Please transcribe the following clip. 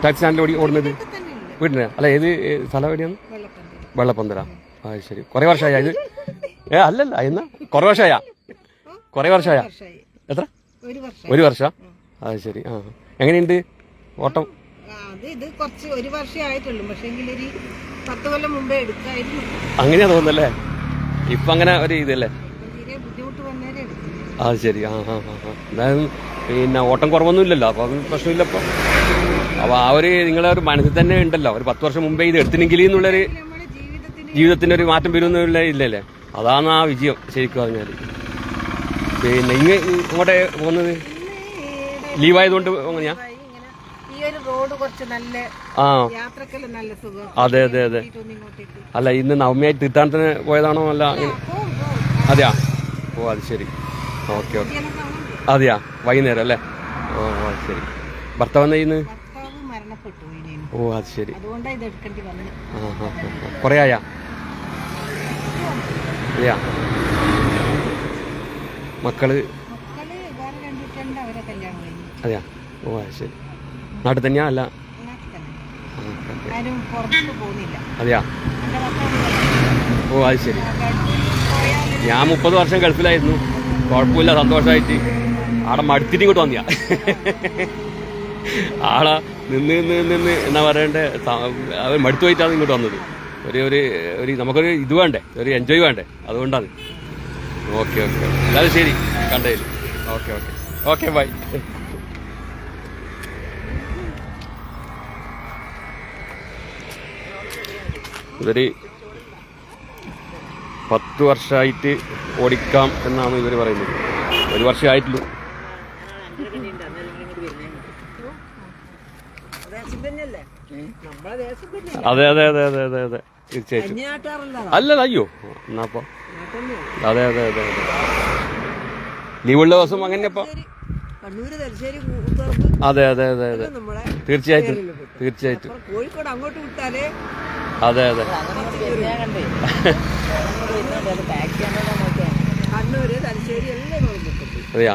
Taxi സ്റ്റാൻഡിൽ ഓടുന്നത് വീട്ടിന് അല്ല ഏത് സ്ഥലം എവിടെയാണ്? വെള്ളപ്പന്തല. ആ ശരി. കുറേ വർഷമായ ഇത്? അല്ലല്ല എന്നാ കുറേ വർഷമായ? കുറേ വർഷമായ? എത്ര? 1 വർഷം. അത് ശരി. ആ എങ്ങനെയുണ്ട് ഓട്ടം? അങ്ങനെയാ തോന്നുന്നല്ലേ? ഇപ്പൊ അങ്ങനെ ഒരു ഇതല്ലേ? അത് ശരി. എന്തായാലും പിന്നെ ഓട്ടം കുറവൊന്നും ഇല്ലല്ലോ, അപ്പൊ അത് പ്രശ്നമില്ല. അപ്പൊ ആ ഒരു നിങ്ങളെ ഒരു മനസ്സിൽ തന്നെ ഉണ്ടല്ലോ, ഒരു 10 വർഷം മുമ്പേ ഇത് എടുത്തിനെങ്കിൽ എന്നുള്ളൊരു ജീവിതത്തിന്റെ ഒരു മാറ്റം വരുമെന്നുള്ള ഇല്ലല്ലേ? അതാണ് ആ വിജയം ശരിക്കും പറഞ്ഞാല്. പിന്നെ ഇങ്ങോട്ടെ പോകുന്നത് ലീവായതുകൊണ്ട് എങ്ങനെയാ? അതെ അതെ അതെ. അല്ല ഇന്ന് നവമിയായിട്ട് തീർത്ഥാടനത്തിന് പോയതാണോ? അല്ല അതെയാ? ഓ അത് ശരി. Okay okay. അതെയാ? വൈകുന്നേരം അല്ലേ? ഓ അത് ശരി. ഭർത്താവ് എന്താ ചെയ്യുന്നത്? ഓ അത് ശരി. കൊറേ ആയാ? അതെയാ? മക്കള്? അതെയാ? ഓ അത് ശരി. നാട്ടിൽ തന്നെയാ? അല്ല അതെയാ? ഓ അത് ശരി. ഞാൻ 30 വർഷം ഗൾഫിലായിരുന്നു. കുഴപ്പമില്ല, സന്തോഷമായിട്ട്. ആടെ മടുത്തിട്ട് ഇങ്ങോട്ട് വന്നിയാ. ആളെ നിന്ന് എന്നാ പറയണ്ടേ, അവർ മടുത്തു പോയിട്ടാണ് ഇങ്ങോട്ട് വന്നത്. ഒരു നമുക്കൊരു ഇത് വേണ്ടേ, ഒരു എൻജോയ് വേണ്ടേ, അതുകൊണ്ടാണ്. Okay okay. എന്നാലും ശരി, കണ്ടതിൽ. Okay okay okay bye. ഇവര് 10 വർഷമായിട്ട് ഓടിക്കാം എന്നാണ് ഇവർ പറയുന്നത്. 1 വർഷമായിട്ടുള്ളൂ. അതെ അതെ അതെ അതെ അതെ അതെ തീർച്ചയായിട്ടും. അല്ലല്ല അയ്യോ എന്നാപ്പോ അതെ അതെ അതെ അതെ. ലീവുള്ള ദിവസം അങ്ങനെയപ്പോ അതെ അതെ അതെ അതെ തീർച്ചയായിട്ടും തീർച്ചയായിട്ടും. കോഴിക്കോട് അങ്ങോട്ട് വിട്ടാലേ അതെ അതെ കണ്ണൂര് തലശ്ശേരി എല്ലാം അതെയാ?